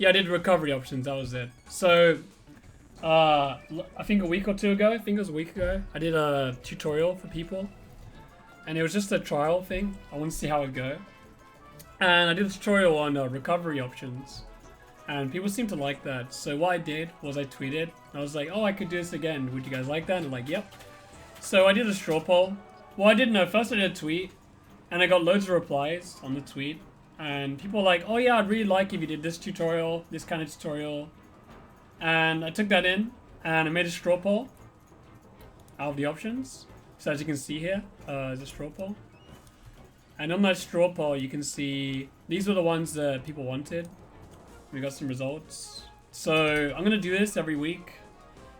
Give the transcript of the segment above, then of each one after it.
Yeah, I did recovery options. That was it. So, I think a week or two ago, I think it was a week ago, I did a tutorial for people. And it was just a trial thing. I wanted to see how it would go. And I did a tutorial on recovery options. And people seemed to like that. So what I did was I tweeted. I was like, oh, I could do this again. Would you guys like that? And they're like, yep. So I did a straw poll. Well, I didn't know. First I did a tweet. And I got loads of replies on the tweet. And people were like, oh yeah, I'd really like if you did this tutorial. This kind of tutorial. And I took that in. And I made a straw poll out of the options. So as you can see here, is a straw poll. And on that straw poll, you can see these were the ones that people wanted. We got some results. So I'm gonna do this every week.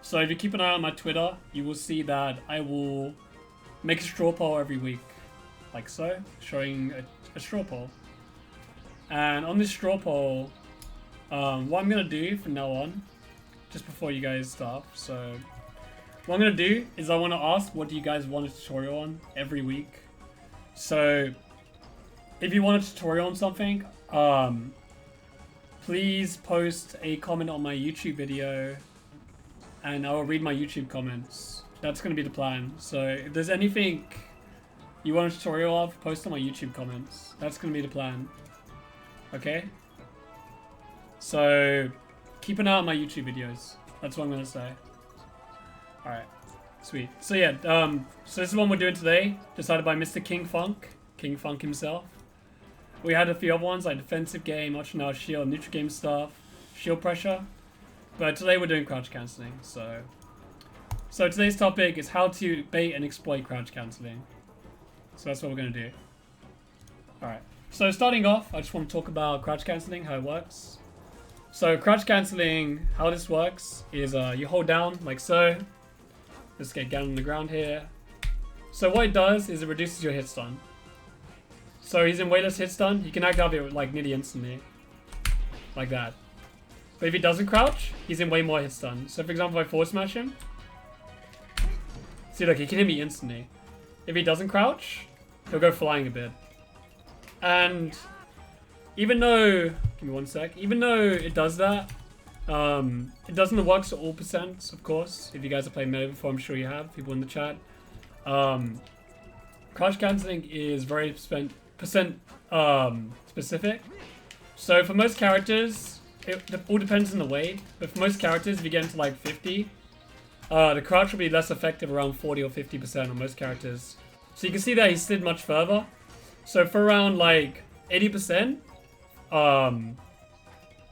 So if you keep an eye on my Twitter, you will see that I will make a straw poll every week, like so, showing a straw poll. And on this straw poll, what I'm gonna do from now on, just before you guys start, so what I'm gonna do is I want to ask, what do you guys want a tutorial on every week? So if you want a tutorial on something, please post a comment on my YouTube video and I will read my YouTube comments. That's going to be the plan. So if there's anything you want a tutorial of, post on my YouTube comments. That's going to be the plan. Okay? So keep an eye on my YouTube videos. That's what I'm going to say. Alright. Sweet. So yeah, so this is one we're doing today. Decided by Mr. King Funk. King Funk himself. We had a few other ones like defensive game, option out shield, neutral game stuff, shield pressure. But today we're doing crouch cancelling. So today's topic is how to bait and exploit crouch cancelling. So that's what we're going to do. Alright. So starting off, I just want to talk about crouch cancelling, how it works. So crouch cancelling, how this works is you hold down like so. Let's get down on the ground here. So what it does is it reduces your hit stun. So he's in weightless hit stun. He can act out it like nearly instantly. Like that. But if he doesn't crouch, he's in way more hit stun. So for example, if I forward smash him. See, look, he can hit me instantly. If he doesn't crouch, he'll go flying a bit. And even though, give me one sec. Even though it does that, it doesn't work to all percents, of course. If you guys have played meta before, I'm sure you have. People in the chat. Crouch cancelling is very percent specific. So for most characters, it all depends on the weight. But for most characters, if you get into like 50, the crouch will be less effective around 40 or 50% on most characters. So you can see that he slid much further. So for around like 80%,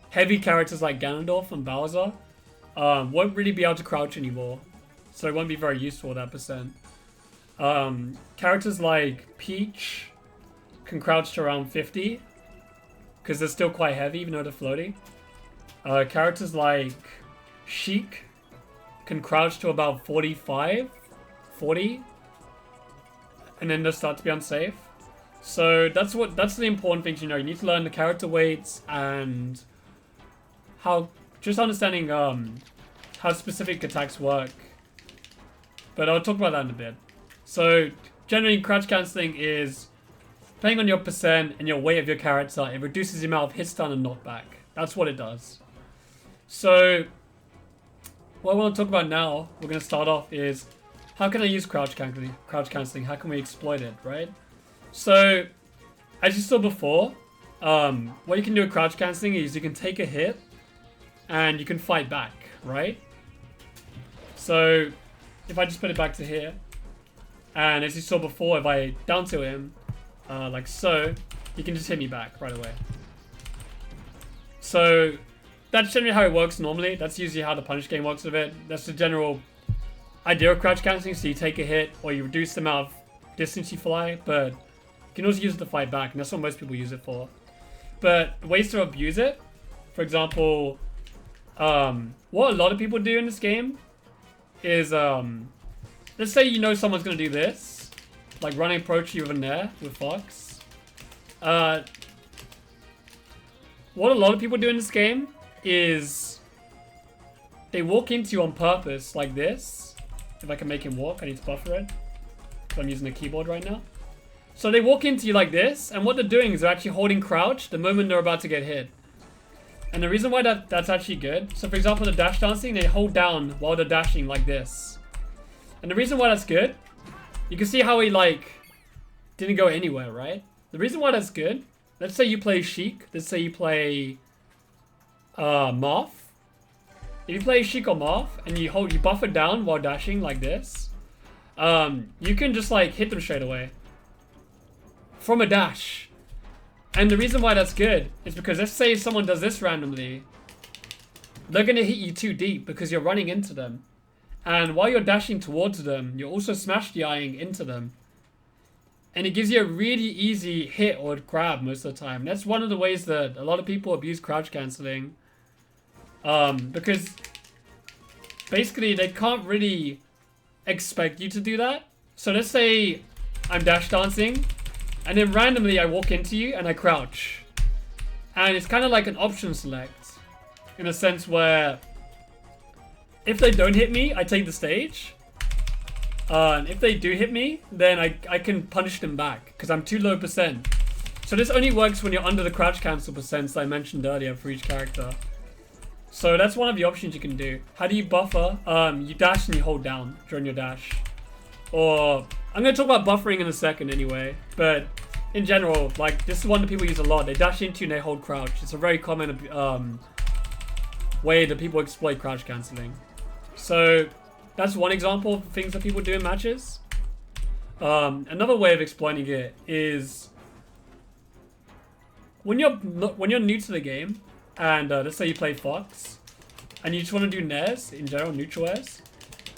heavy characters like Ganondorf and Bowser won't really be able to crouch anymore. So it won't be very useful, that percent. Characters like Peach can crouch to around 50 because they're still quite heavy even though they're floating. Characters like Sheik can crouch to about 45, 40, and then they'll start to be unsafe. So that's the important thing to know. You need to learn the character weights and how, just understanding how specific attacks work. But I'll talk about that in a bit. So generally, crouch cancelling is, depending on your percent and your weight of your character, it reduces the amount of hit stun and knockback. That's what it does. So what I want to talk about now, we're going to start off is, how can I use crouch cancelling? How can we exploit it, right? So as you saw before, what you can do with crouch cancelling is you can take a hit and you can fight back, right? So if I just put it back to here, and as you saw before, if I down tilt him, like so, he can just hit me back right away. So that's generally how it works normally. That's usually how the punish game works with it. That's the general idea of crouch cancelling. So you take a hit, or you reduce the amount of distance you fly, but you can also use it to fight back, and that's what most people use it for. But ways to abuse it, for example, what a lot of people do in this game is, let's say you know someone's going to do this, like running approach you over there with Fox. What a lot of people do in this game is they walk into you on purpose like this. If I can make him walk, I need to buffer it. So I'm using the keyboard right now. So they walk into you like this, and what they're doing is they're actually holding crouch the moment they're about to get hit. And the reason why that's actually good, so for example, the dash dancing, they hold down while they're dashing like this. And the reason why that's good, you can see how he like didn't go anywhere, right? The reason why that's good, let's say you play Sheik, let's say you play Marth. If you play Sheik or Marth and you buffer down while dashing like this, you can just like hit them straight away from a dash. And the reason why that's good is because let's say someone does this randomly, they're gonna hit you too deep because you're running into them. And while you're dashing towards them, you're also smash DIing into them. And it gives you a really easy hit or grab most of the time. That's one of the ways that a lot of people abuse crouch cancelling. Because basically they can't really expect you to do that. So let's say I'm dash dancing and then randomly I walk into you and I crouch. And it's kind of like an option select in a sense where if they don't hit me, I take the stage. And if they do hit me, then I can punish them back because I'm too low percent. So this only works when you're under the crouch cancel percents I mentioned earlier for each character. So that's one of the options you can do. How do you buffer? You dash and you hold down during your dash. Or I'm going to talk about buffering in a second anyway. But in general, like this is one that people use a lot. They dash into and they hold crouch. It's a very common way that people exploit crouch cancelling. So that's one example of things that people do in matches. Another way of exploiting it is when you're new to the game, and let's say you play Fox, and you just want to do Nairs in general, neutral airs.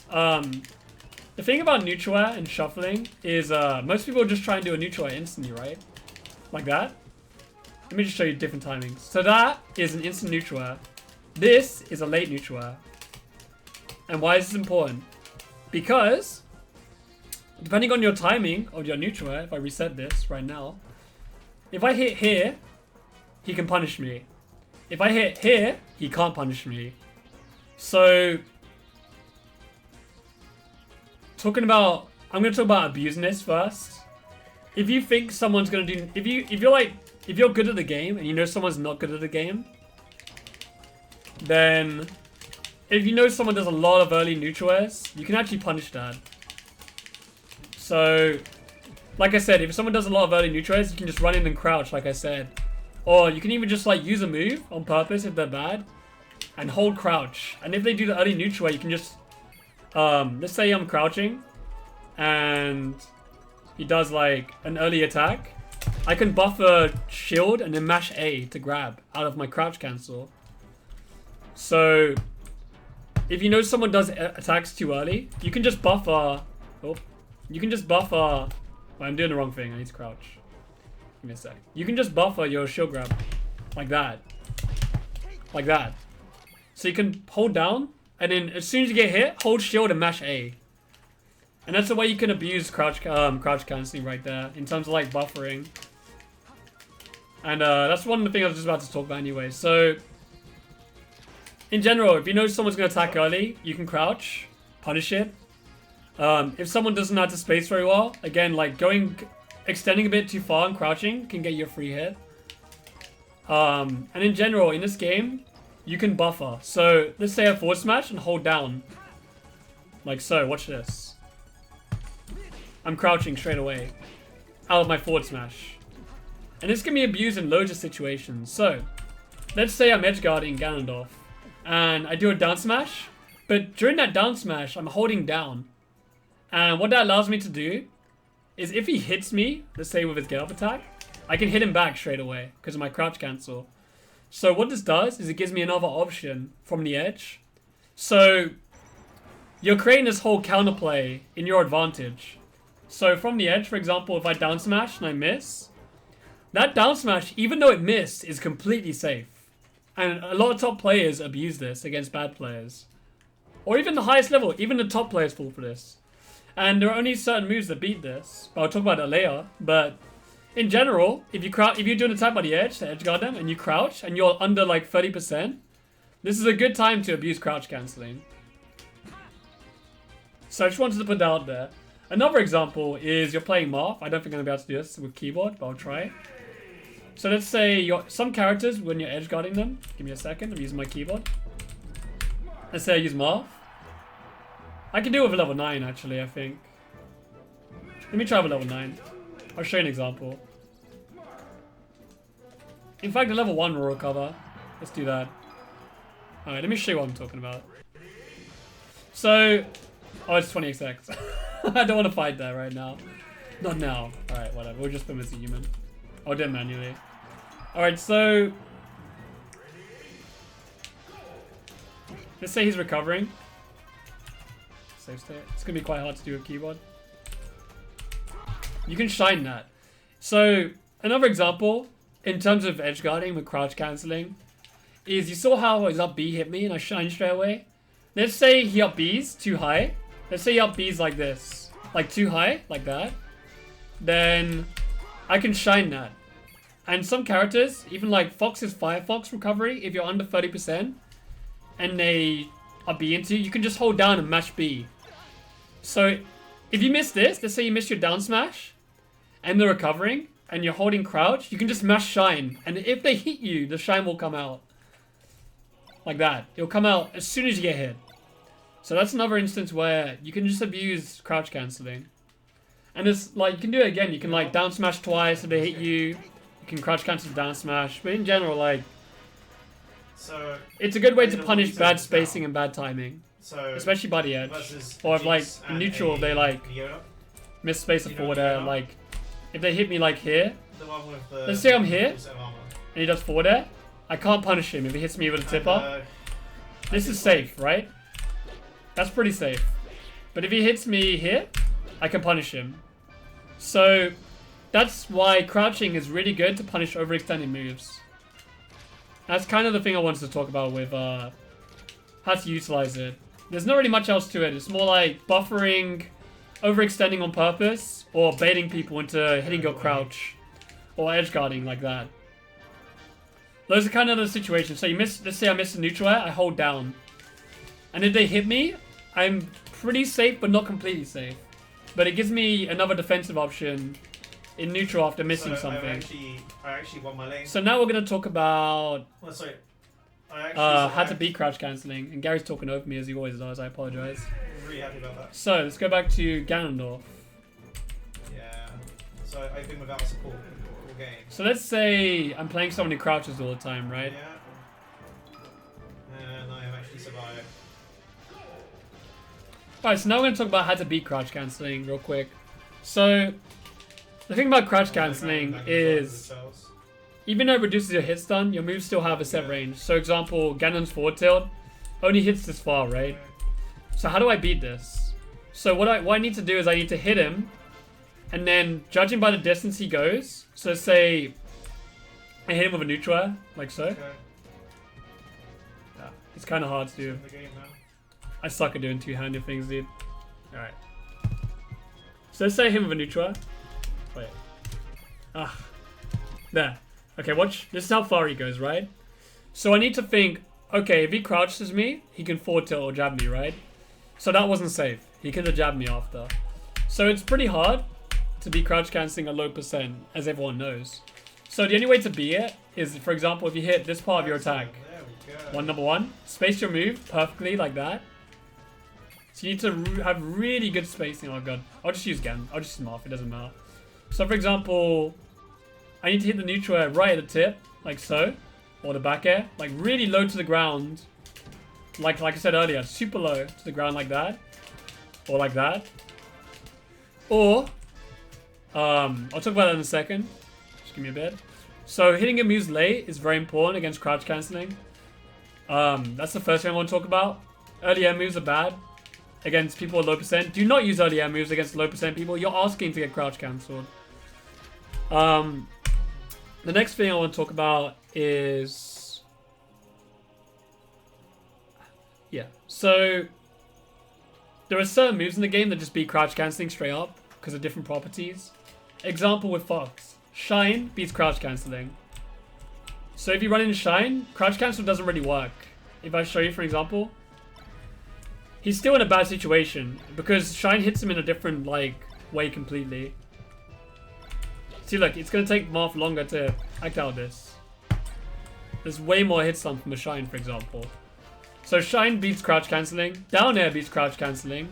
The thing about neutral air and shuffling is most people just try and do a neutral air instantly, right? Like that. Let me just show you different timings. So that is an instant neutral air. This is a late neutral air. And why is this important? Because depending on your timing of your neutral air, if I reset this right now, if I hit here, he can punish me. If I hit here, he can't punish me. So I'm gonna talk about Fuzzyness first. If you think someone's gonna do, if you're good at the game and you know someone's not good at the game, then if you know someone does a lot of early neutral airs, you can actually punish that. So, like I said, if someone does a lot of early neutral airs, you can just run in and crouch, like I said. Or you can even just like use a move on purpose if they're bad and hold crouch. And if they do the early neutral air, you can just, let's say I'm crouching and he does like an early attack. I can buffer shield and then mash A to grab out of my crouch cancel. So if you know someone does attacks too early, you can just buffer. Oh, you can just buffer. Well, I'm doing the wrong thing. I need to crouch. Give me a sec. You can just buffer your shield grab like that. Like that. So you can hold down and then as soon as you get hit, hold shield and mash A. And that's the way you can abuse crouch cancelling right there in terms of like buffering. And that's one of the things I was just about to talk about anyway. So in general, if you know someone's going to attack early, you can crouch, punish it. If someone doesn't know how to space very well, again, like extending a bit too far and crouching can get you a free hit. And in general, in this game, you can buffer. So let's say I forward smash and hold down. Like so, watch this. I'm crouching straight away out of my forward smash. And this can be abused in loads of situations. So let's say I'm edgeguarding Ganondorf and I do a down smash, but during that down smash, I'm holding down. And what that allows me to do is if he hits me, let's say with his get up attack, I can hit him back straight away because of my crouch cancel. So what this does is it gives me another option from the edge. So you're creating this whole counterplay in your advantage. So from the edge, for example, if I down smash and I miss, that down smash, even though it missed, is completely safe. And a lot of top players abuse this against bad players. Or even the highest level, even the top players fall for this. And there are only certain moves that beat this. But I'll talk about that later. But in general, if you're doing an attack by the edge, to edge guard them, and you crouch, and you're under like 30%, this is a good time to abuse crouch cancelling. So I just wanted to put that out there. Another example is you're playing Marth. I don't think I'm going to be able to do this with keyboard, but I'll try. So let's say some characters, when you're edge guarding them, give me a second, I'm using my keyboard. Let's say I use Marth. I can do it with a level 9 actually, I think. Let me try with level 9. I'll show you an example. In fact, a level 1 will recover. Let's do that. Alright, let me show you what I'm talking about. So, oh, it's 20xx. I don't want to fight that right now. Not now. Alright, whatever. We'll just put him as a human. I'll do it manually. Alright, so let's say he's recovering. Save state. It's going to be quite hard to do with keyboard. You can shine that. So, another example, in terms of edge guarding with crouch cancelling, is you saw how his up B hit me and I shined straight away? Let's say he up B's too high. Let's say he up B's like this. Like too high, like that. Then I can shine that. And some characters, even like Fox's Firefox recovery, if you're under 30% and they are B into, you can just hold down and mash B. So if you miss this, let's say you miss your down smash and they're recovering and you're holding crouch, you can just mash shine. And if they hit you, the shine will come out. Like that. It'll come out as soon as you get hit. So that's another instance where you can just abuse crouch cancelling. And it's like, you can do it again. You can like down smash twice if they hit you. You can crouch cancel down smash. But in general, like, so it's a good way to punish bad spacing and bad timing. So, especially by the edge. Or if like in neutral they like miss space a forward air. Like if they hit me like here. Let's say I'm here and he does forward air. I can't punish him if he hits me with a tipper. This is safe, right? That's pretty safe. But if he hits me here, I can punish him. So that's why crouching is really good to punish overextending moves. That's kind of the thing I wanted to talk about with how to utilize it. There's not really much else to it. It's more like buffering, overextending on purpose, or baiting people into hitting your crouch, or edge guarding like that. Those are kind of the situations. So you miss, let's say I miss a neutral air, I hold down. And if they hit me, I'm pretty safe, but not completely safe. But it gives me another defensive option in neutral after missing something. I actually won my lane. So now we're going to talk about how to beat crouch cancelling. And Gary's talking over me as he always does. I apologize. I'm really happy about that. So let's go back to Ganondorf. Yeah. So I've been without support all game. So let's say I'm playing someone who crouches all the time, right? Yeah. And I have actually survived. Alright, so now we're going to talk about how to beat crouch cancelling real quick. So the thing about crouch cancelling is, even though it reduces your hit stun, your moves still have a set range. So example, Ganon's forward tilt only hits this far, right? So how do I beat this? So what I need to do is I need to hit him, and then judging by the distance he goes, so say I hit him with a neutral air, like so. Okay. Yeah, it's kind of hard to do. I suck at doing two-handed things, dude. Alright. So let's say I hit him with a neutral air. Wait. Ah. There. Okay, watch. This is how far he goes, right? So I need to think, okay, if he crouches me, he can forward tilt or jab me, right? So that wasn't safe. He could have jabbed me after. So it's pretty hard to be crouch cancelling a low percent, as everyone knows. So the only way to beat it is, for example, if you hit this part of your attack. Number one, space your move perfectly like that. So you need to have really good spacing. Oh god, I'll just use Gan. I'll just use Marth, it doesn't matter. So for example, I need to hit the neutral air right at the tip, like so. Or the back air, like really low to the ground. Like I said earlier, super low to the ground like that. Or like that. Or, I'll talk about that in a second. Just give me a bit. So hitting your moves late is very important against crouch cancelling. That's the first thing I want to talk about. Early air moves are bad against people with low percent. Do not use early air moves against low percent people. You're asking to get crouch cancelled. The next thing I want to talk about is... yeah, so there are certain moves in the game that just beat crouch cancelling straight up because of different properties. Example with Fox. Shine beats crouch cancelling. So if you run into Shine, crouch cancel doesn't really work. If I show you, for example, he's still in a bad situation because Shine hits him in a different, like, way completely. See, look, it's going to take Marth longer to act out this. There's way more hit stun from a Shine, for example. So Shine beats crouch cancelling. Down air beats crouch cancelling.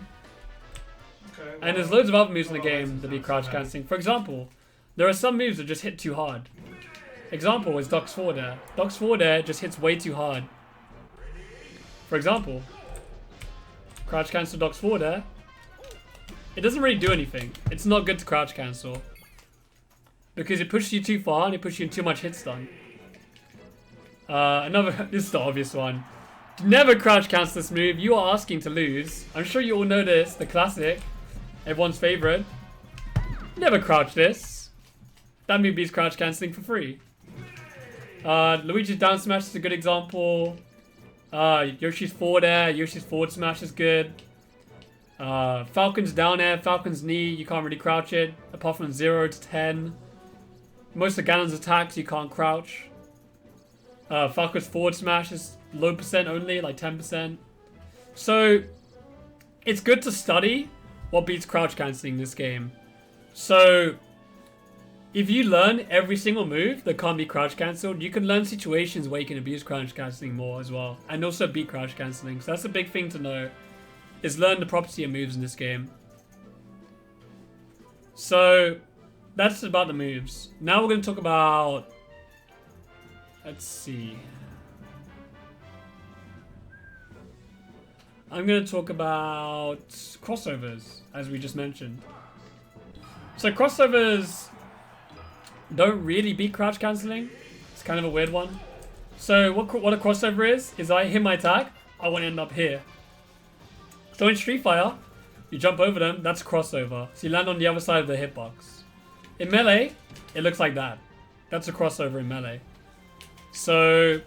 Okay, well, And there's loads of other moves in the game that beat crouch cancelling. For example, there are some moves that just hit too hard. Example is Doc's forward air. Doc's forward air just hits way too hard. For example, crouch cancel Doc's forward air. It doesn't really do anything. It's not good to crouch cancel. Because it pushes you too far and it pushes you in too much hit stun. This is the obvious one. Never crouch cancel this move. You are asking to lose. I'm sure you all know this. The classic. Everyone's favorite. Never crouch this. That move beats crouch cancelling for free. Luigi's down smash is a good example. Yoshi's forward air. Yoshi's forward smash is good. Falcon's down air. Falcon's knee. You can't really crouch it. Apart from 0 to 10. Most of Ganon's attacks you can't crouch. Falcon's forward smash is low percent only, like 10%. So, it's good to study what beats crouch cancelling in this game. So, if you learn every single move that can't be crouch cancelled, you can learn situations where you can abuse crouch cancelling more as well. And also beat crouch cancelling. So that's a big thing to know, is learn the property of moves in this game. So, that's about the moves. Now we're going to talk about... Let's see. I'm going to talk about crossovers, as we just mentioned. So crossovers don't really beat crouch cancelling. It's kind of a weird one. So what a crossover is I hit my attack, I want to end up here. So in Street Fighter, you jump over them, that's a crossover. So you land on the other side of the hitbox. In Melee, it looks like that. That's a crossover in Melee. So,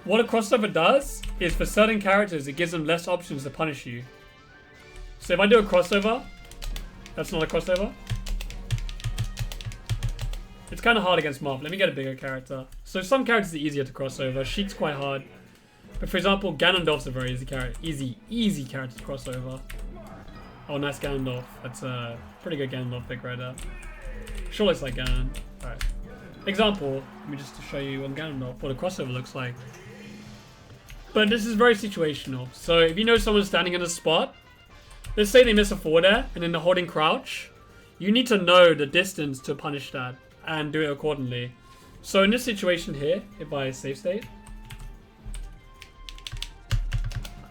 what a crossover does is for certain characters, it gives them less options to punish you. So if I do a crossover, that's not a crossover. It's kind of hard against Marth. Let me get a bigger character. So some characters are easier to crossover. Sheik's quite hard. But for example, Ganondorf's a very easy character. Easy character to crossover. Oh, nice Ganondorf. That's a pretty good Ganondorf pick right there. Sure looks like Ganon. Alright. Example, let me just to show you on Ganondorf what a crossover looks like. But this is very situational. So if you know someone's standing in a spot, let's say they miss a forward air and then they're holding crouch, you need to know the distance to punish that and do it accordingly. So in this situation here, if I save state,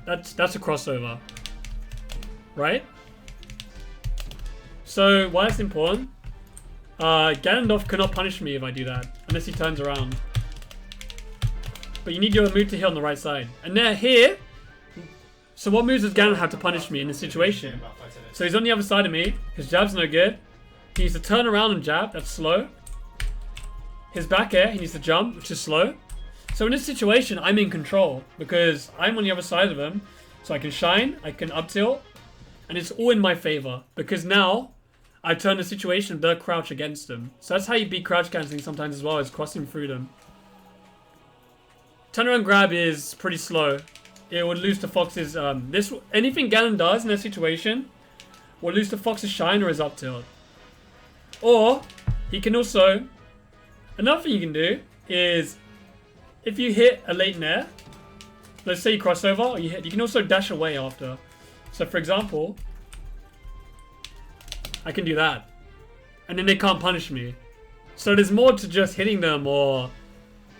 that's a crossover, right? So why it's important? Ganondorf cannot punish me if I do that, unless he turns around. But you need your move to hit on the right side. And they're here. So what moves does Ganon have to punish me in this situation? So he's on the other side of me. His jab's no good. He needs to turn around and jab. That's slow. His back air, he needs to jump, which is slow. So in this situation, I'm in control. Because I'm on the other side of him. So I can shine, I can up tilt. And it's all in my favor. Because now... I turn the situation of the crouch against them. So that's how you beat crouch cancelling sometimes as well, is crossing through them. Turnaround grab is pretty slow. It would lose to Fox's... anything Ganon does in that situation will lose to Fox's shine or his up tilt. Or, he can also... Another thing you can do is... If you hit a late air, let's say you cross over, or you can also dash away after. So for example... I can do that. And then they can't punish me. So there's more to just hitting them or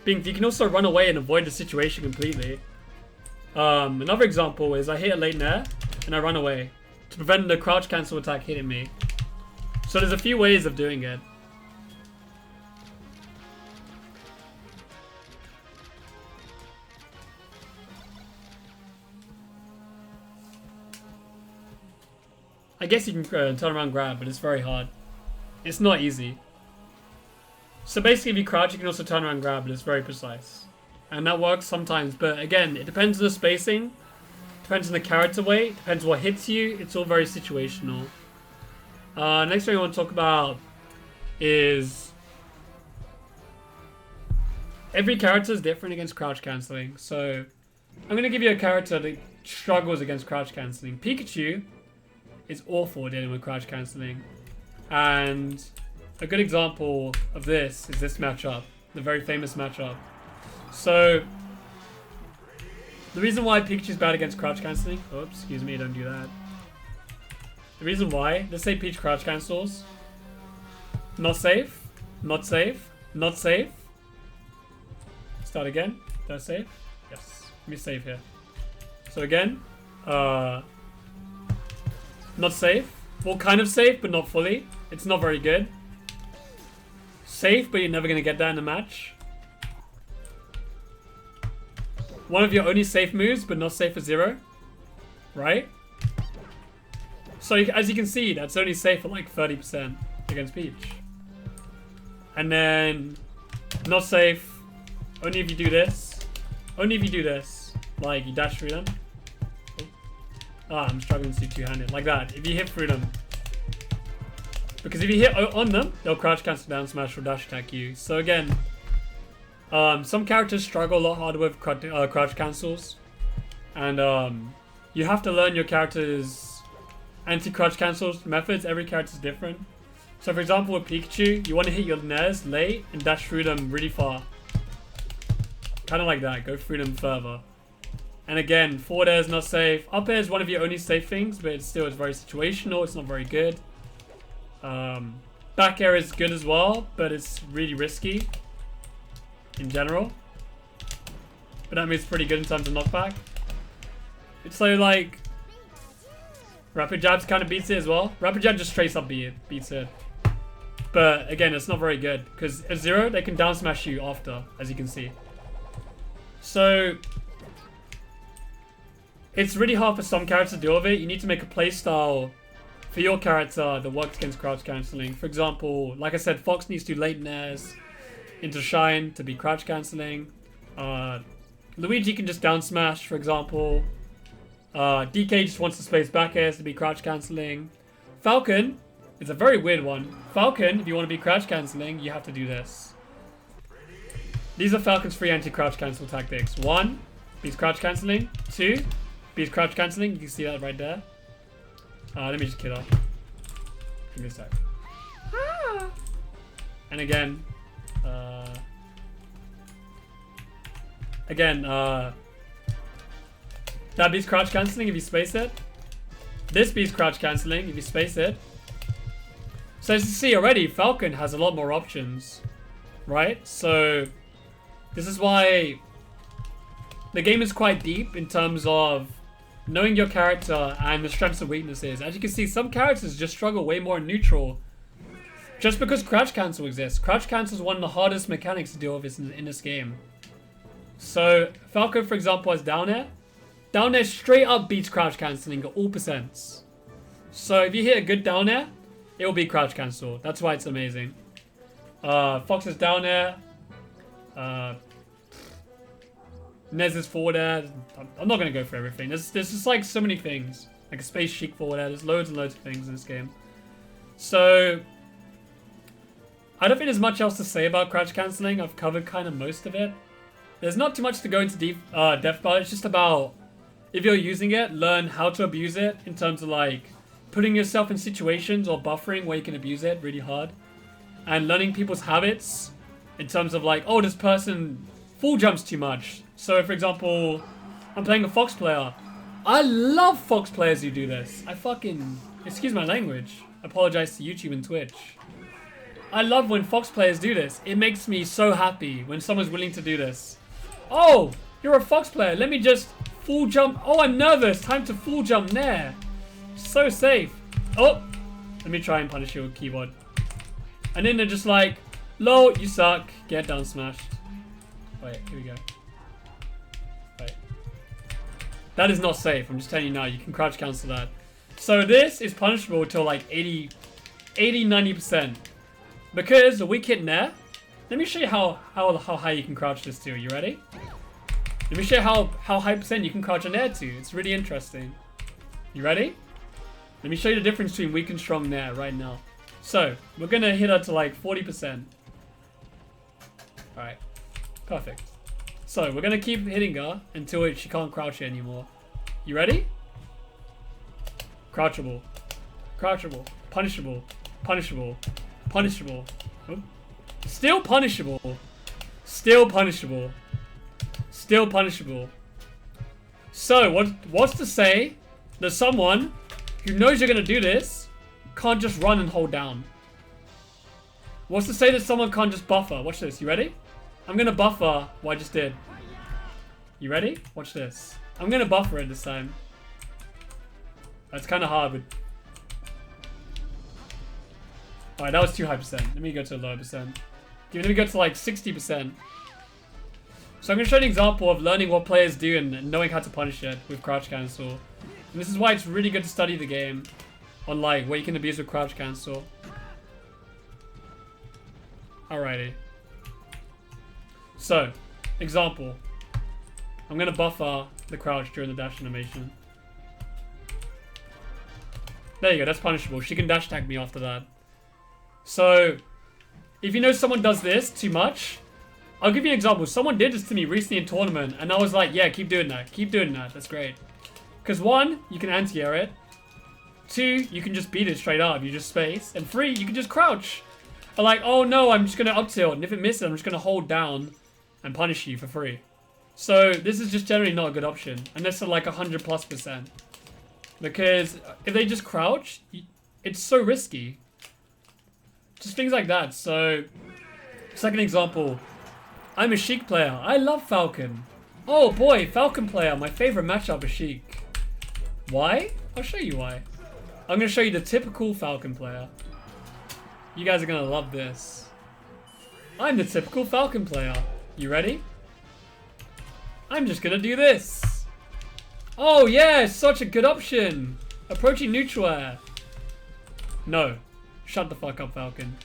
being... You can also run away and avoid the situation completely. Another example is I hit a late air and I run away to prevent the crouch cancel attack hitting me. So there's a few ways of doing it. I guess you can turn around grab, but it's very hard. It's not easy. So basically if you crouch, you can also turn around grab, but it's very precise. And that works sometimes, but again, it depends on the spacing, depends on the character weight, depends what hits you, it's all very situational. Next thing I want to talk about is... Every character is different against crouch cancelling, so... I'm going to give you a character that struggles against crouch cancelling. Pikachu is awful dealing with crouch cancelling. And a good example of this is this matchup, the very famous matchup. So the reason why Pikachu's bad against crouch cancelling, oops, excuse me, don't do that. The reason why, let's say Peach crouch cancels, not safe, not safe, not safe. Start again, don't save, yes, let me save here. So again, not safe, well kind of safe, but not fully. It's not very good. Safe, but you're never gonna get that in the match. One of your only safe moves, but not safe for 0, right? So as you can see, that's only safe for like 30% against Peach. And then not safe, only if you do this. Only if you do this. Like you dash through them. Oh. Ah, I'm struggling to do two-handed. Like that. If you hit through them. Because if you hit on them, they'll crouch cancel down smash or dash attack you. So again, some characters struggle a lot harder with crouch cancels. And you have to learn your character's anti-crouch cancels methods. Every character is different. So for example with Pikachu, you want to hit your Nairs late and dash through them really far. Kind of like that, go through them further. And again, forward air is not safe. Up air is one of your only safe things, but it's very situational, it's not very good. Back air is good as well, but it's really risky in general. But that means it's pretty good in terms of knockback. It's so like Rapid Jabs kind of beats it as well. Rapid Jab just straight up beats it. But again, it's not very good because at 0 they can down smash you after, as you can see. So it's really hard for some characters to deal with it. You need to make a playstyle for your character that works against crouch cancelling. For example, like I said, Fox needs to do late nairs into Shine to be crouch cancelling. Luigi can just down smash, for example. DK just wants to space back airs to be crouch cancelling. Falcon is a very weird one. Falcon, if you want to be crouch cancelling, you have to do this. These are Falcon's 3 anti-crouch cancel tactics. 1, beats crouch cancelling. 2, beats crouch cancelling. You can see that right there. Let me just kill her. Give me a sec. And again, that beats crouch cancelling if you space it. This beats crouch cancelling if you space it. So as you see already, Falcon has a lot more options, right? So this is why the game is quite deep in terms of knowing your character and the strengths and weaknesses. As you can see, some characters just struggle way more in neutral just because crouch cancel exists. Crouch cancel is one of the hardest mechanics to deal with in this game. So Falcon, for example, has down air. Down air straight up beats crouch cancelling at all percents. So if you hit a good down air, it will be crouch cancel. That's why it's amazing. Fox's down air. Nez's forward air. I'm not going to go for everything. There's just like so many things. Like a Space Chic forward air. There's loads and loads of things in this game. So I don't think there's much else to say about crouch cancelling. I've covered kind of most of it. There's not too much to go into depth about. It's just about, if you're using it, learn how to abuse it in terms of like putting yourself in situations or buffering where you can abuse it really hard. And learning people's habits in terms of like, oh, this person full jumps too much. So for example, I'm playing a Fox player. I love Fox players who do this. I fucking, excuse my language. I apologize to YouTube and Twitch. I love when Fox players do this. It makes me so happy when someone's willing to do this. Oh, you're a Fox player. Let me just full jump. Oh, I'm nervous. Time to full jump there. So safe. Oh, let me try and punish you with keyboard. And then they're just like, lol, you suck. Get down smashed. Wait, here we go. Wait. That is not safe. I'm just telling you now. You can crouch cancel that. So this is punishable till like 80, 90%. Because the weak hit nair. Let me show you how high you can crouch this to. You ready? Let me show you how high percent you can crouch a nair to. It's really interesting. You ready? Let me show you the difference between weak and strong nair right now. So, we're going to hit her to like 40%. Alright. Perfect. So, we're going to keep hitting her until she can't crouch it anymore. You ready? Crouchable. Crouchable. Punishable. Punishable. Punishable. Oop. Still punishable. Still punishable. Still punishable. So, what's to say that someone who knows you're gonna do this can't just run and hold down? What's to say that someone can't just buffer? Watch this. You ready? I'm gonna buffer what I just did. You ready? Watch this. I'm gonna buffer it this time. That's kind of hard, but... Alright, that was too high percent. Let me go to a lower percent. Let me go to like 60%. So I'm going to show you an example of learning what players do and knowing how to punish it with crouch cancel. And this is why it's really good to study the game on like what you can abuse with crouch cancel. Alrighty. So, example. I'm going to buffer the crouch during the dash animation. There you go, that's punishable. She can dash tag me after that. So, if you know someone does this too much, I'll give you an example. Someone did this to me recently in tournament, and I was like, yeah, keep doing that. Keep doing that. That's great. Because 1, you can anti-air it. 2, you can just beat it straight up. You just space. And 3, you can just crouch. Or like, oh no, I'm just going to up tilt. And if it misses, I'm just going to hold down and punish you for free. So this is just generally not a good option. Unless they're like 100+%. Because if they just crouch, it's so risky. Just things like that. So, second example. I'm a Sheik player. I love Falcon. Oh boy, Falcon player. My favorite matchup is Sheik. Why? I'll show you why. I'm going to show you the typical Falcon player. You guys are going to love this. I'm the typical Falcon player. You ready? I'm just going to do this. Oh yeah, such a good option. Approaching neutral air. No. Shut the fuck up, Falcon.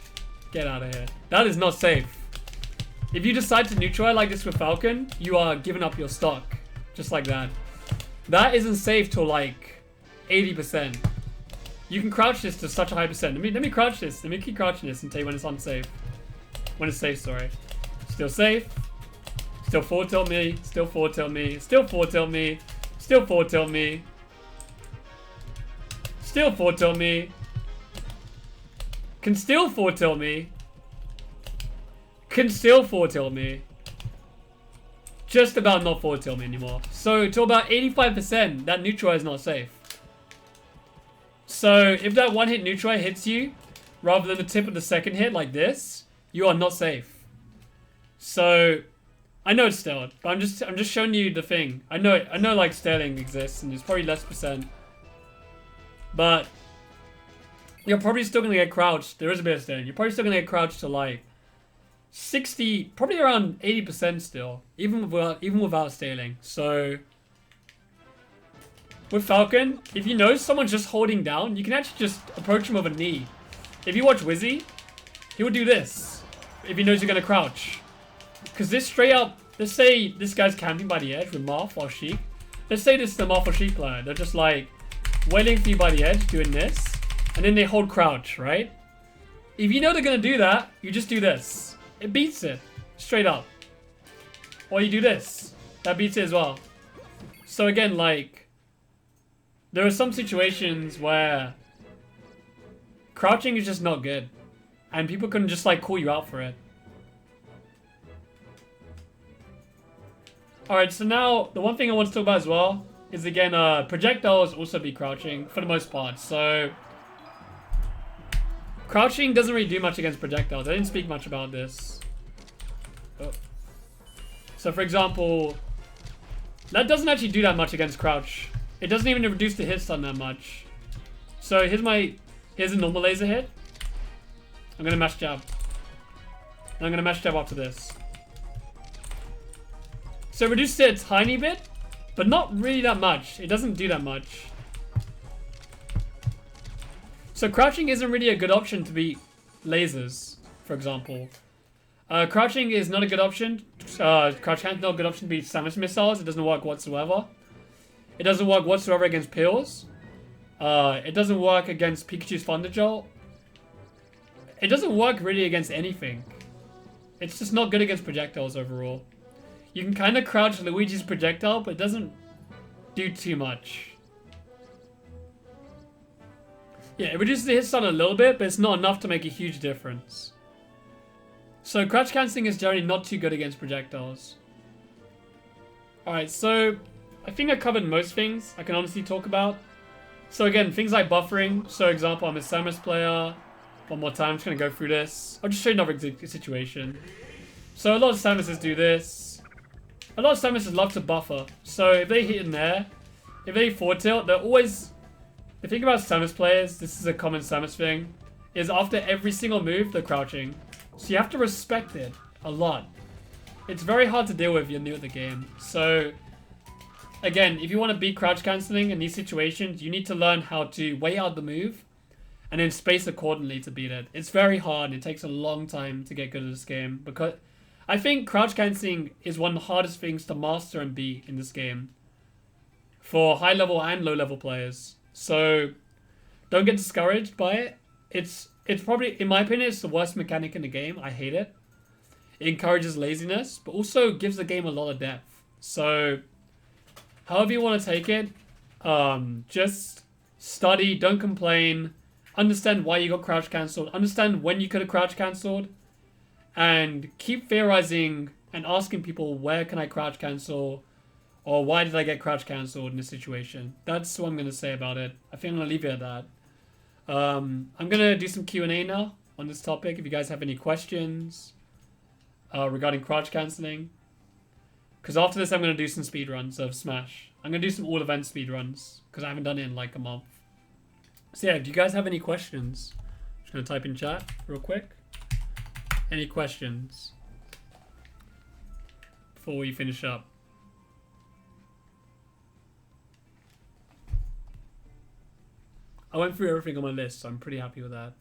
Get out of here. That is not safe. If you decide to neutral air like this with Falcon, you are giving up your stock. Just like that. That isn't safe till like 80%. You can crouch this to such a high percent. Let me crouch this. Let me keep crouching this and tell you when it's unsafe. When it's safe, sorry. Still safe. Still forward tilt me. Still forward tilt me. Still forward tilt me. Still forward tilt me. Still forward tilt me. Can still forward tilt me. Can still forward tilt me. Just about not forward tilt me anymore. So to about 85%, that neutral is not safe. So if that one hit neutral hits you, rather than the tip of the second hit like this, you are not safe. So I know it's stealth, but I'm just showing you the thing. I know like staling exists and it's probably less percent. But you're probably still gonna get crouched. There is a bit of staling. You're probably still gonna get crouched to like 60, probably around 80% still, even without staling. So with Falcon, if you know someone's just holding down, you can actually just approach him with a knee. If you watch Wizzy, he will do this if he knows you're gonna crouch. Because this straight up, let's say this guy's camping by the edge with Marth or Sheik. Let's say this is the Marth or Sheik player. They're just like waiting for you by the edge, doing this, and then they hold crouch, right? If you know they're gonna do that, you just do this. It beats it. Straight up. Or you do this. That beats it as well. So again, like, there are some situations where crouching is just not good. And people can just like call you out for it. Alright, so now the one thing I want to talk about as well is again, projectiles also be crouching for the most part. So crouching doesn't really do much against projectiles. I didn't speak much about this. Oh. So for example, that doesn't actually do that much against crouch. It doesn't even reduce the hit stun that much. So here's a normal laser hit. I'm gonna mash jab. And I'm gonna mash jab after this. So reduce it a tiny bit, but not really that much. It doesn't do that much. So crouching isn't really a good option to beat lasers, for example. Crouching is not a good option. Crouch hand's not a good option to beat Samus missiles. It doesn't work whatsoever. It doesn't work whatsoever against pills. It doesn't work against Pikachu's Thunder Jolt. It doesn't work really against anything. It's just not good against projectiles overall. You can kind of crouch Luigi's projectile, but it doesn't do too much. Yeah, it reduces the hit stun a little bit, but it's not enough to make a huge difference. So crouch cancelling is generally not too good against projectiles. Alright, so I think I covered most things I can honestly talk about. So again, things like buffering. So example, I'm a Samus player. One more time, I'm just going to go through this. I'll just show you another situation. So a lot of Samuses do this. A lot of Samuses love to buffer. So if they hit in there, if they forward tilt, they're always... The thing about Samus players, this is a common Samus thing, is after every single move, they're crouching. So you have to respect it a lot. It's very hard to deal with if you're new at the game. So, again, if you want to beat crouch cancelling in these situations, you need to learn how to weigh out the move and then space accordingly to beat it. It's very hard. It takes a long time to get good at this game because I think crouch cancelling is one of the hardest things to master and beat in this game for high level and low level players. So don't get discouraged by it. It's probably, in my opinion, it's the worst mechanic in the game. I hate it. It encourages laziness, but also gives the game a lot of depth. So however you want to take it, just study, don't complain, understand why you got crouch cancelled, understand when you could have crouch cancelled, and keep theorizing and asking people, where can I crouch cancel? Or why did I get crouch cancelled in this situation? That's what I'm going to say about it. I think I'm going to leave it at that. I'm going to do some Q&A now on this topic. If you guys have any questions regarding crouch cancelling. Because after this, I'm going to do some speedruns of Smash. I'm going to do some all-event speedruns. Because I haven't done it in like a month. So yeah, do you guys have any questions? Just going to type in chat real quick. Any questions? Before we finish up. I went through everything on my list, so I'm pretty happy with that.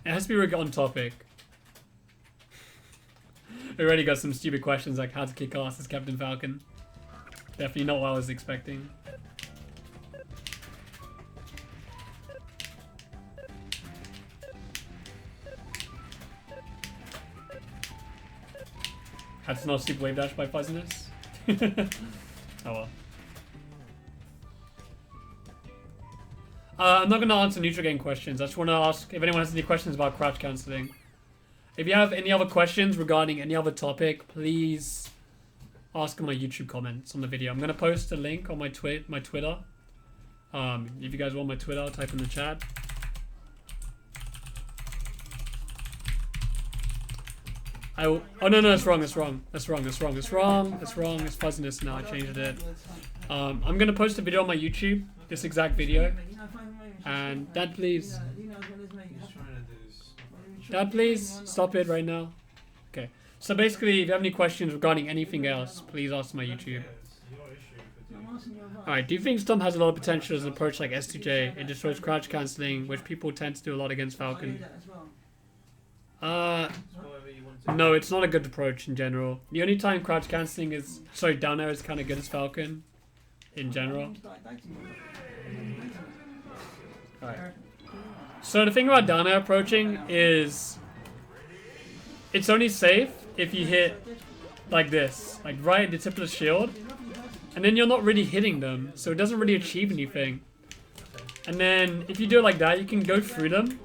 It has to be on topic. We already got some stupid questions like how to kick ass as Captain Falcon. Definitely not what I was expecting. Had to not super wave dash by Fuzzyness. Oh well. I'm not going to answer neutral game questions. I just want to ask if anyone has any questions about crouch cancelling. If you have any other questions regarding any other topic, please ask in my YouTube comments on the video. I'm going to post a link on my Twitter. If you guys want my Twitter, type in the chat. Oh no, that's wrong. It's Fuzzyness now. I changed it. I'm going to post a video on my YouTube, this exact video. And Dad, please. Dad, please stop it right now. Okay. So basically, if you have any questions regarding anything else, please ask my YouTube. Alright, do you think Stomp has a lot of potential as an approach like S2J? It destroys crouch cancelling, which people tend to do a lot against Falcon. No, it's not a good approach in general. The only time crouch cancelling is, sorry, down air is kind of good as Falcon in general. Alright. So the thing about down air approaching is it's only safe if you hit like this, like right at the tip of the shield, and then you're not really hitting them, so it doesn't really achieve anything. And then if you do it like that, you can go through them,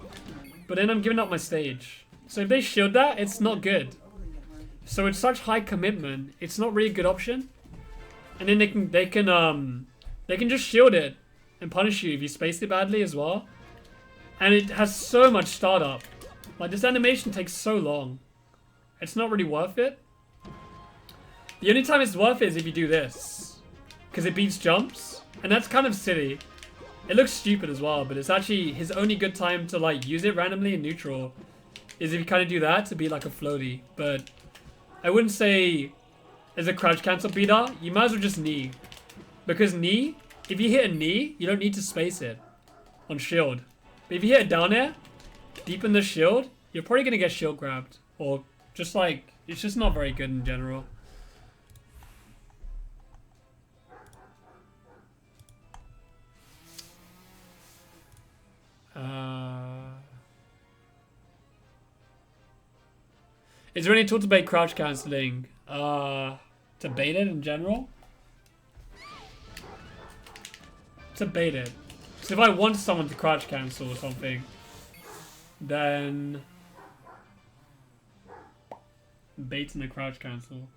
but then I'm giving up my stage. So if they shield that, it's not good. So it's such high commitment, it's not really a good option. And then they can just shield it and punish you if you space it badly as well. And it has so much startup. Like, this animation takes so long. It's not really worth it. The only time it's worth it is if you do this. Because it beats jumps. And that's kind of silly. It looks stupid as well, but it's actually his only good time to like use it randomly in neutral is if you kind of do that to be like a floaty. But I wouldn't say as a crouch cancel beater, you might as well just knee. Because knee, if you hit a knee, you don't need to space it on shield. But if you hit it down air, deep in the shield, you're probably going to get shield grabbed. Or just like, it's just not very good in general. Is there any tool to bait crouch cancelling? To bait it in general? to bait it. So if I want someone to crouch cancel or something, then bait in the crouch cancel.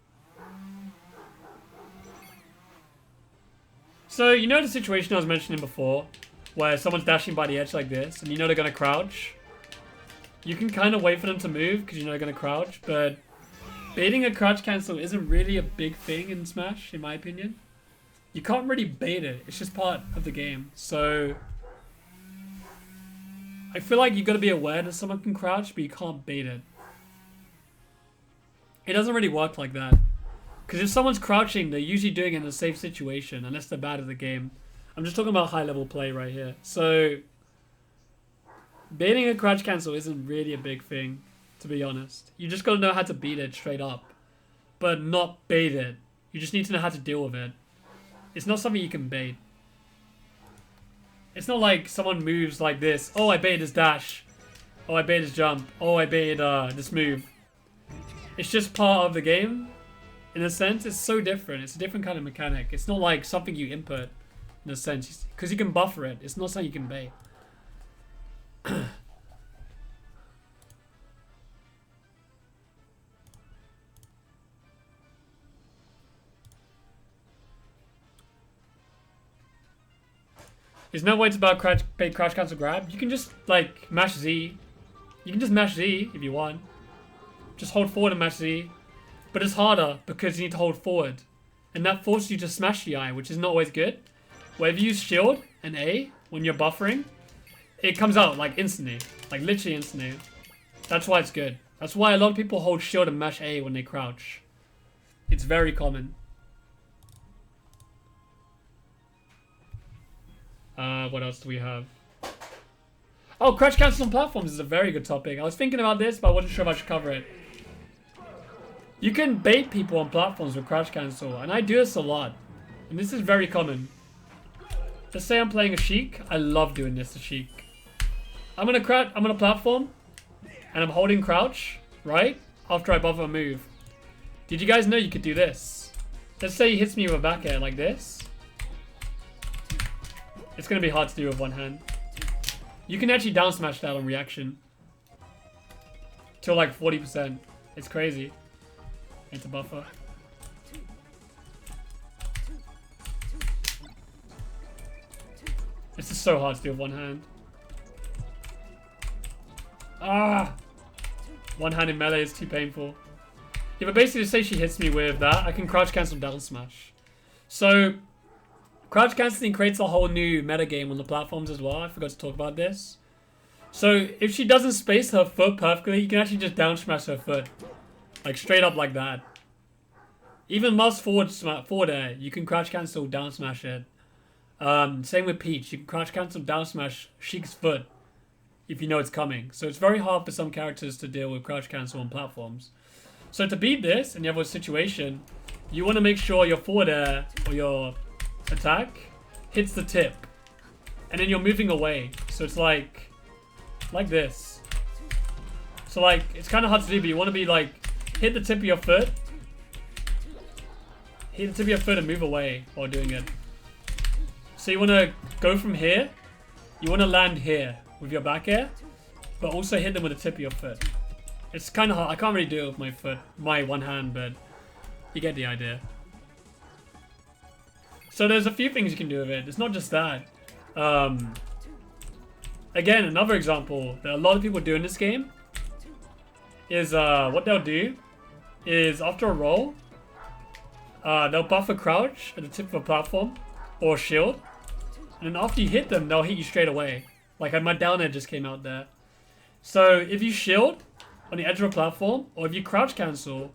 So you know the situation I was mentioning before, where someone's dashing by the edge like this, and you know they're gonna crouch. You can kind of wait for them to move because you know they're gonna crouch, but baiting a crouch cancel isn't really a big thing in Smash, in my opinion. You can't really bait it. It's just part of the game. So I feel like you got to be aware that someone can crouch, but you can't bait it. It doesn't really work like that. Because if someone's crouching, they're usually doing it in a safe situation, unless they're bad at the game. I'm just talking about high-level play right here. So baiting a crouch cancel isn't really a big thing, to be honest. You just got to know how to beat it straight up, but not bait it. You just need to know how to deal with it. It's not something you can bait. It's not like someone moves like this. Oh, I baited his dash. Oh, I baited his jump. Oh, I baited this move. It's just part of the game. In a sense, it's so different. It's a different kind of mechanic. It's not like something you input, in a sense. Because you can buffer it. It's not something you can bait. There's no way to about bait crouch cancel grab. You can just like mash Z. You can just mash Z if you want. Just hold forward and mash Z. But it's harder because you need to hold forward. And that forces you to smash the eye, which is not always good. Where if you use shield and A when you're buffering, it comes out like instantly. Like literally instantly. That's why it's good. That's why a lot of people hold shield and mash A when they crouch. It's very common. What else do we have? Oh, crouch cancel on platforms is a very good topic. I was thinking about this, but I wasn't sure if I should cover it. You can bait people on platforms with crouch cancel, and I do this a lot. And this is very common. Let's say I'm playing a Sheik. I love doing this to Sheik. I'm on a platform, and I'm holding crouch, right? After I buffer a move. Did you guys know you could do this? Let's say he hits me with a back air like this. It's going to be hard to do with one hand. You can actually down smash that on reaction. To like 40%. It's crazy. It's a buffer. This is so hard to do with one hand. Ah! One hand in melee is too painful. Yeah, but basically, say she hits me with that, I can crouch cancel down smash. So, crouch cancelling creates a whole new metagame on the platforms as well. I forgot to talk about this. So, if she doesn't space her foot perfectly, you can actually just down smash her foot. Like, straight up like that. Even mouse forward air, you can crouch cancel down smash it. Same with Peach. You can crouch cancel down smash Sheik's foot if you know it's coming. So, it's very hard for some characters to deal with crouch cancel on platforms. So, to beat this, and you have a situation, you want to make sure your forward air or your attack hits the tip, and then you're moving away, so it's like this. So like it's kind of hard to do, but you want to be like hit the tip of your foot, and move away while doing it. So you want to go from here, you want to land here with your back air, but also hit them with the tip of your foot. It's kind of hard. I can't really do it with my one hand, but you get the idea. So there's a few things you can do with it. It's not just that. Again, another example that a lot of people do in this game is what they'll do is after a roll, they'll buffer crouch at the tip of a platform or shield, and then after you hit them, they'll hit you straight away. Like my down air just came out there. So if you shield on the edge of a platform, or if you crouch cancel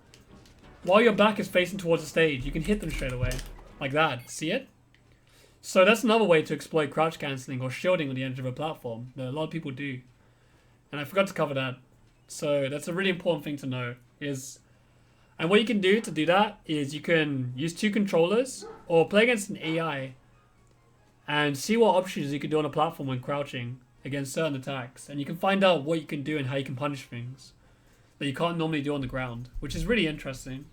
while your back is facing towards the stage, you can hit them straight away. Like that. See it? So that's another way to exploit crouch cancelling or shielding on the edge of a platform that a lot of people do. And I forgot to cover that. So that's a really important thing to know. And what you can do to do that is you can use 2 controllers or play against an AI and see what options you can do on a platform when crouching against certain attacks. And you can find out what you can do and how you can punish things that you can't normally do on the ground, which is really interesting.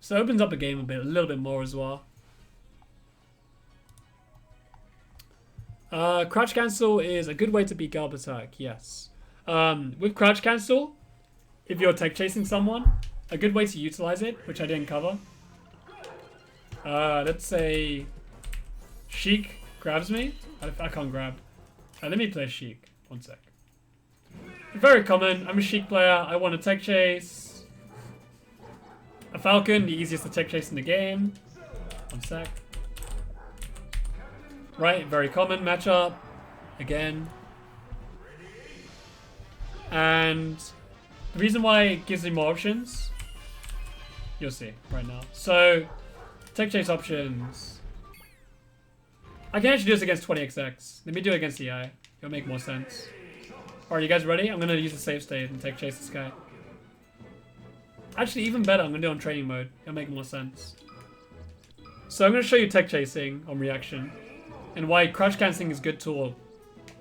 So it opens up the game a little bit more as well. Crouch cancel is a good way to beat gallop attack, yes. With crouch cancel, if you're tech chasing someone, a good way to utilize it, which I didn't cover. Let's say Sheik grabs me. I can't grab. Let me play Sheik. One sec. Very common. I'm a Sheik player. I want a tech chase. A Falcon, the easiest to tech chase in the game. One sec. Right, very common matchup. Again. And the reason why it gives me more options, you'll see right now. So, tech chase options. I can actually do this against 20XX. Let me do it against the eye. It'll make more sense. Alright, you guys ready? I'm going to use the save state and tech chase this guy. Actually, even better, I'm going to do it on training mode. It'll make more sense. So I'm going to show you tech chasing on reaction. And why crouch cancelling is a good tool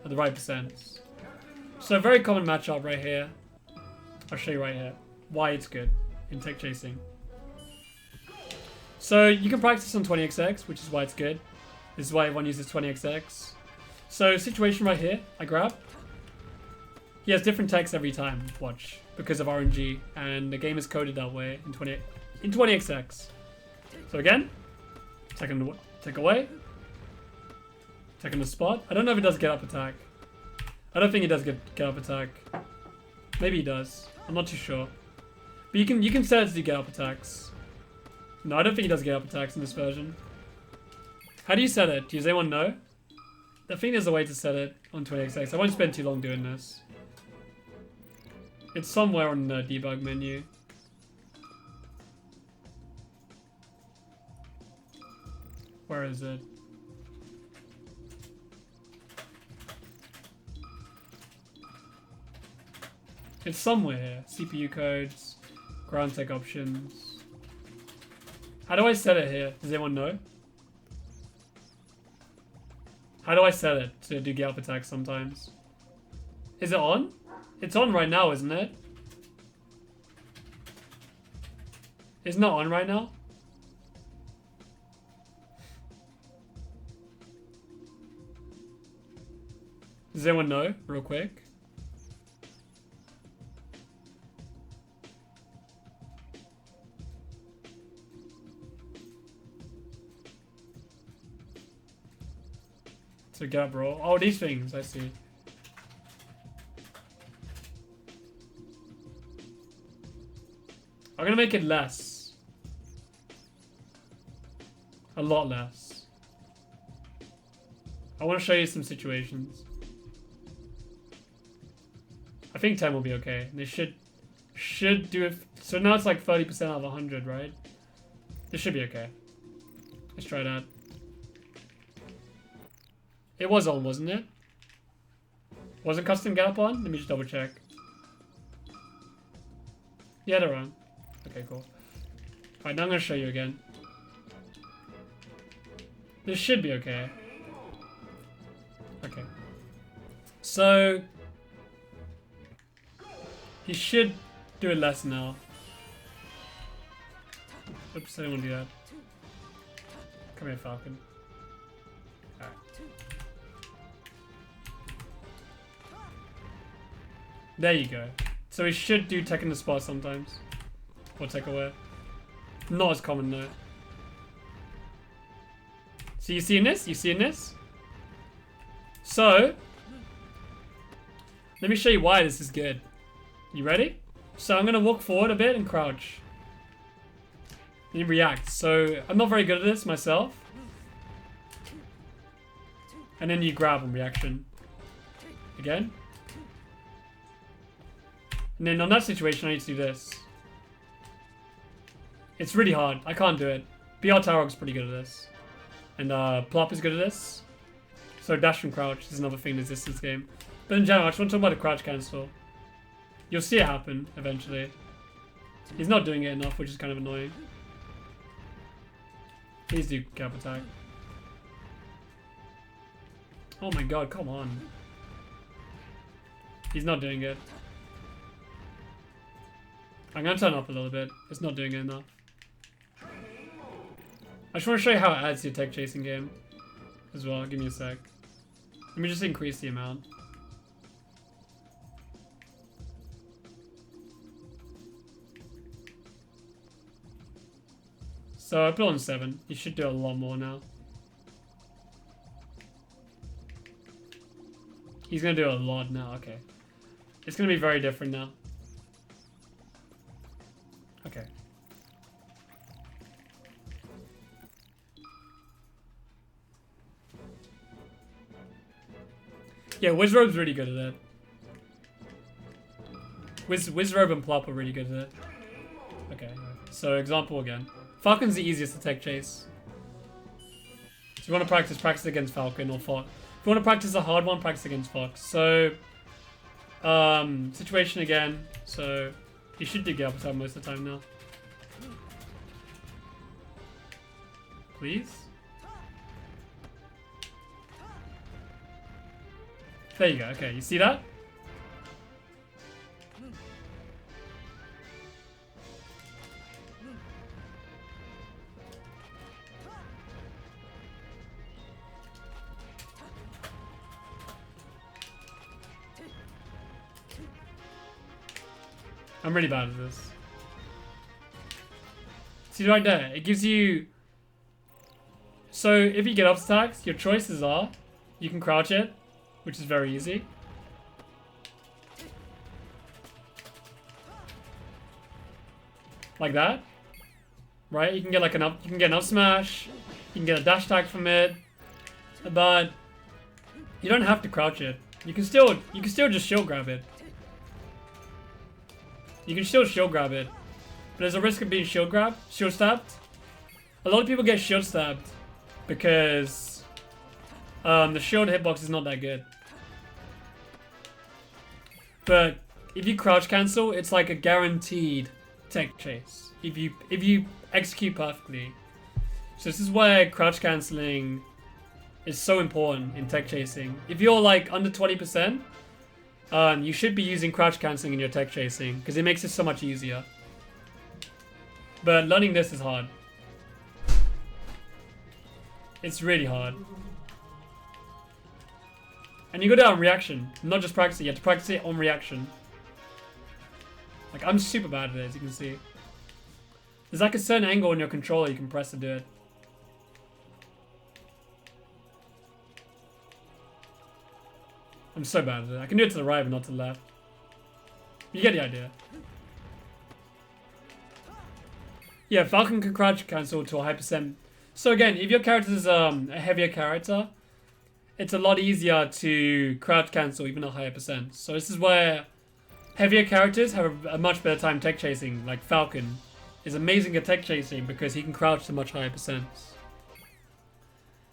at the right percents. So a very common matchup right here. I'll show you right here why it's good in tech chasing. So you can practice on 20XX, which is why it's good. This is why everyone uses 20XX. So situation right here, I grab. He has different techs every time, watch, because of RNG, and the game is coded that way in 20XX. So again, take away. Taking the spot. I don't know if it does get up attack. I don't think he does get up attack. Maybe he does. I'm not too sure. But you can set it to do get up attacks. No, I don't think he does get up attacks in this version. How do you set it? Does anyone know? I think there's a way to set it on 20XX. I won't spend too long doing this. It's somewhere on the debug menu. Where is it? It's somewhere here. CPU codes, ground tech options. How do I set it here? Does anyone know? How do I set it to do get up attacks sometimes? Is it on? It's on right now, isn't it? It's not on right now? Does anyone know? Real quick. So get up roll. Oh, these things, I see. I'm gonna make it less. A lot less. I want to show you some situations. I think 10 will be okay. They should do it. So now it's like 30% out of 100, right? This should be okay. Let's try that. It was on, wasn't it? Wasn't custom gap on? Let me just double check. Yeah, they're on. Okay, cool. Alright, now I'm going to show you again. This should be okay. Okay. So, he should do it less now. Oops, I didn't want to do that. Come here, Falcon. Alright. There you go. So he should do tech in the spot sometimes. Or tech away. Not as common though. So you seeing this? You seeing this? So, let me show you why this is good. You ready? So I'm going to walk forward a bit and crouch. And you react. So I'm not very good at this myself. And then you grab on reaction. Again. And then on that situation I need to do this. It's really hard. I can't do it. BR Tarog's pretty good at this. And Plop is good at this. So dash and crouch is another thing that exists in this game. But in general, I just want to talk about the crouch cancel. You'll see it happen eventually. He's not doing it enough, which is kind of annoying. Please do cap attack. Oh my god, come on. He's not doing it. I'm going to turn up a little bit. It's not doing it enough. I just want to show you how it adds to your tech chasing game as well. Give me a sec. Let me just increase the amount. So I put on 7. You should do a lot more now. He's gonna do a lot now, okay. It's gonna be very different now. Okay. Yeah, Wizrobe's really good at that. Wizrobe and Plop are really good at it. Okay, so example again. Falcon's the easiest to tech chase. So if you want to practice against Falcon or Fox. If you want to practice a hard one, practice against Fox. So, situation again. So, you should do get up attack most of the time now. Please? There you go, okay, you see that? I'm really bad at this. See right there, it gives you... So if you get up stacks, your choices are, you can crouch it, which is very easy. Like that. Right? You can get like an up smash, you can get a dash tag from it, but you don't have to crouch it. You can still just shield grab it. You can still shield grab it. But there's a risk of being shield stabbed. A lot of people get shield stabbed because the shield hitbox is not that good. But if you crouch cancel, it's like a guaranteed tech chase. If you execute perfectly. So this is where crouch canceling is so important in tech chasing. If you're like under 20%, you should be using crouch cancelling in your tech chasing because it makes it so much easier. But learning this is hard. It's really hard. And you go down reaction, not just practice it, you have to practice it on reaction. Like, I'm super bad at it, as you can see. There's like a certain angle in your controller you can press to do it. I'm so bad at it. I can do it to the right, but not to the left. You get the idea. Yeah, Falcon can crouch cancel to a high percent. So again, if your character is a heavier character, it's a lot easier to crouch cancel even a higher percent. So this is where heavier characters have a much better time tech chasing. Like Falcon is amazing at tech chasing because he can crouch to much higher percents.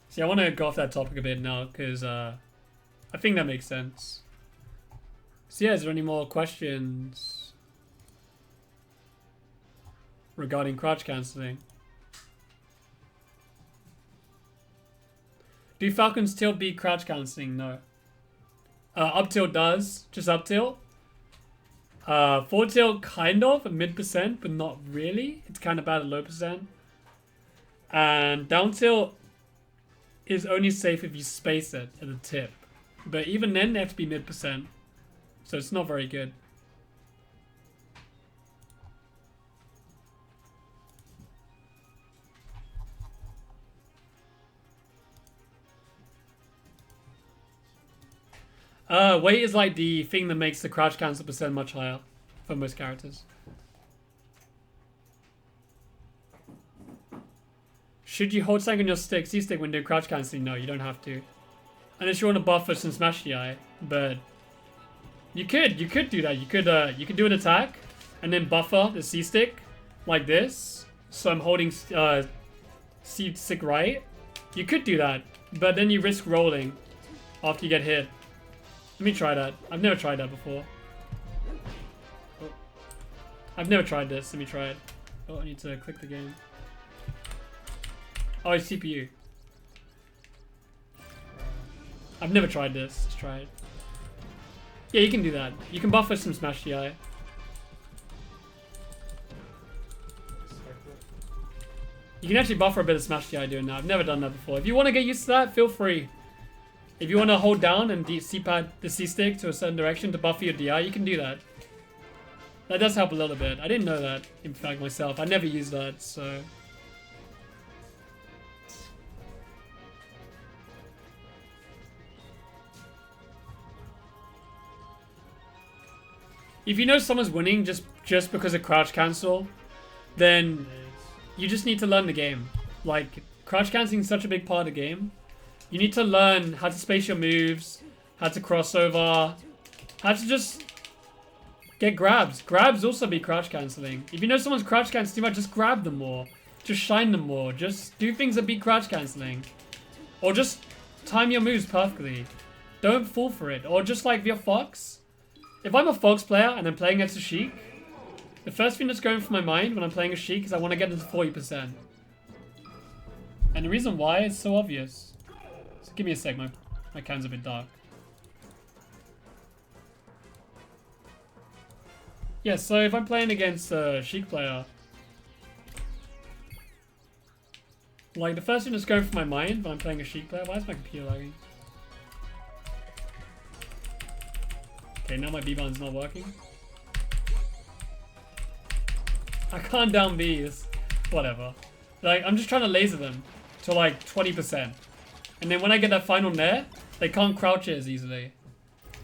See, I want to go off that topic a bit now because I think that makes sense. So yeah, is there any more questions regarding crouch cancelling? Do Falcons tilt beat crouch cancelling? No. Up tilt does, just up tilt. Forward tilt kind of, a mid percent, but not really. It's kind of bad at low percent. And down tilt is only safe if you space it at the tip. But even then, they have to be mid percent. So it's not very good. Weight is like the thing that makes the crouch cancel percent much higher for most characters. Should you hold something on your C-stick when doing crouch cancelling? No, you don't have to. Unless you want to buffer some smash DI, but you could do that. You could do an attack and then buffer the C-stick like this. So I'm holding C-stick right. You could do that, but then you risk rolling after you get hit. Let me try that. I've never tried that before. Oh. I've never tried this. Let me try it. Oh, I need to click the game. Oh, it's CPU. I've never tried this. Let's try it. Yeah, you can do that. You can buffer some smash DI. You can actually buffer a bit of smash DI doing that. I've never done that before. If you want to get used to that, feel free. If you want to hold down and C-pad the C-stick to a certain direction to buffer your DI, you can do that. That does help a little bit. I didn't know that, in fact, myself. I never used that, so... If you know someone's winning just because of crouch cancel, then you just need to learn the game. Like, crouch canceling is such a big part of the game. You need to learn how to space your moves, how to cross over, how to just get grabs. Grabs also be crouch cancelling. If you know someone's crouch cancelling too much, just grab them more. Just shine them more. Just do things that beat crouch cancelling. Or just time your moves perfectly. Don't fall for it. Or just like via Fox. If I'm a Fox player and I'm playing against a Sheik, the first thing that's going through my mind when I'm playing a Sheik is I want to get into 40%. And the reason why is so obvious. So give me a sec, my cam's a bit dark. Yeah, so if I'm playing against a Sheik player, like the first thing that's going through my mind when I'm playing a Sheik player, why is my computer lagging? Okay, now my B-bind's not working. I can't down B's. Whatever. Like, I'm just trying to laser them to like 20%. And then when I get that final nair, they can't crouch it as easily.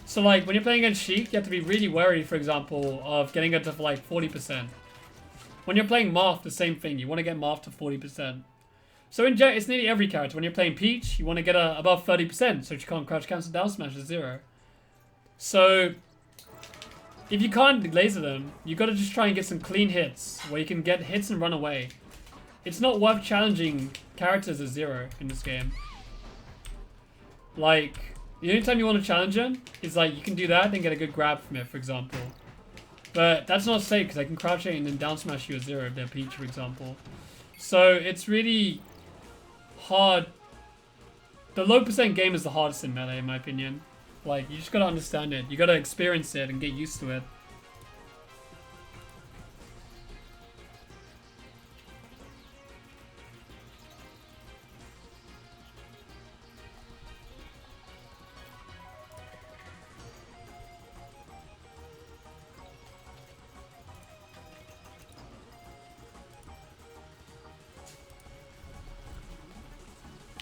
So like, when you're playing against Sheik, you have to be really wary, for example, of getting it to like 40%. When you're playing Marth, the same thing. You want to get Marth to 40%. So in general, it's nearly every character. When you're playing Peach, you want to get above 30%, so you can't crouch cancel down smash to 0. So, if you can't laser them, you got to just try and get some clean hits, where you can get hits and run away. It's not worth challenging characters at 0 in this game. Like, the only time you want to challenge them is like, you can do that, then get a good grab from it, for example. But that's not safe, because I can crouch it and then down smash you at 0 if they're Peach, for example. So, it's really hard. The low percent game is the hardest in Melee, in my opinion. Like, you just gotta understand it. You gotta experience it and get used to it.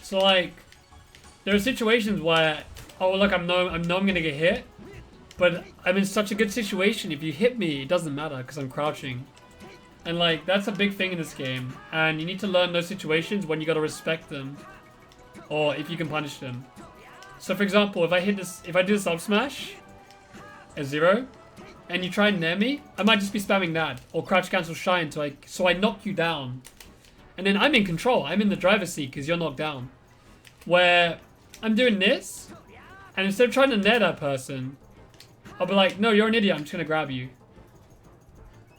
So, like, there are situations where, oh look, I know I'm gonna get hit, but I'm in such a good situation. If you hit me, it doesn't matter because I'm crouching, and like that's a big thing in this game. And you need to learn those situations when you gotta respect them, or if you can punish them. So for example, if I do this up smash at 0, and you try and nair me, I might just be spamming that or crouch cancel shine so I knock you down, and then I'm in control. I'm in the driver's seat because you're knocked down. Where I'm doing this, and instead of trying to nair that person, I'll be like, no, you're an idiot, I'm just gonna grab you.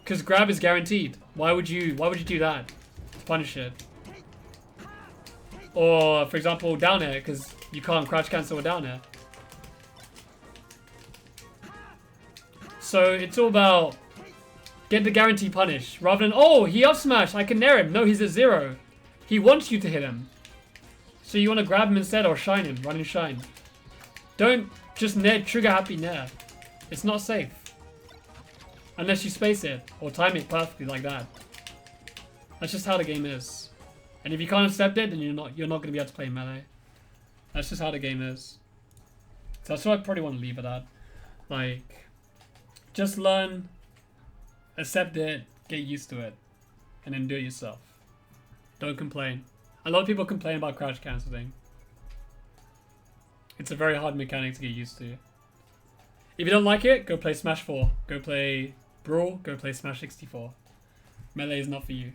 Because grab is guaranteed. Why would you do that? To punish it. Or, for example, down air, because you can't crouch cancel a down air. So it's all about get the guarantee punish, rather than, oh, he up smash, I can nair him. No, he's at 0. He wants you to hit him. So you want to grab him instead or shine him, run and shine. Don't just nair, trigger happy nair. It's not safe. Unless you space it or time it perfectly like that. That's just how the game is. And if you can't accept it, then you're not going to be able to play Melee. That's just how the game is. So that's what I probably want to leave it at. Like, just learn, accept it, get used to it, and then do it yourself. Don't complain. A lot of people complain about crouch cancelling. It's a very hard mechanic to get used to. If you don't like it, go play Smash 4. Go play Brawl. Go play Smash 64. Melee is not for you.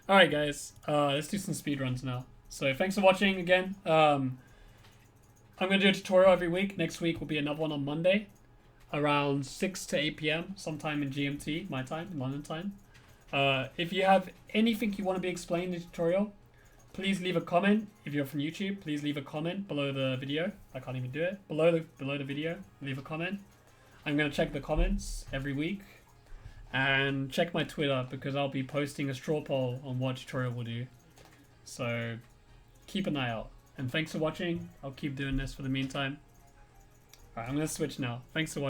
Alright guys, let's do some speedruns now. So thanks for watching again. I'm going to do a tutorial every week. Next week will be another one on Monday. Around 6 to 8 PM, sometime in GMT, my time, London time. If you have anything you want to be explained in the tutorial, please leave a comment. If you're from YouTube, please leave a comment below the video. I can't even do it. Below the video, leave a comment. I'm going to check the comments every week. And check my Twitter because I'll be posting a straw poll on what tutorial we'll do. So keep an eye out. And thanks for watching. I'll keep doing this for the meantime. Alright, I'm gonna switch now. Thanks for watching.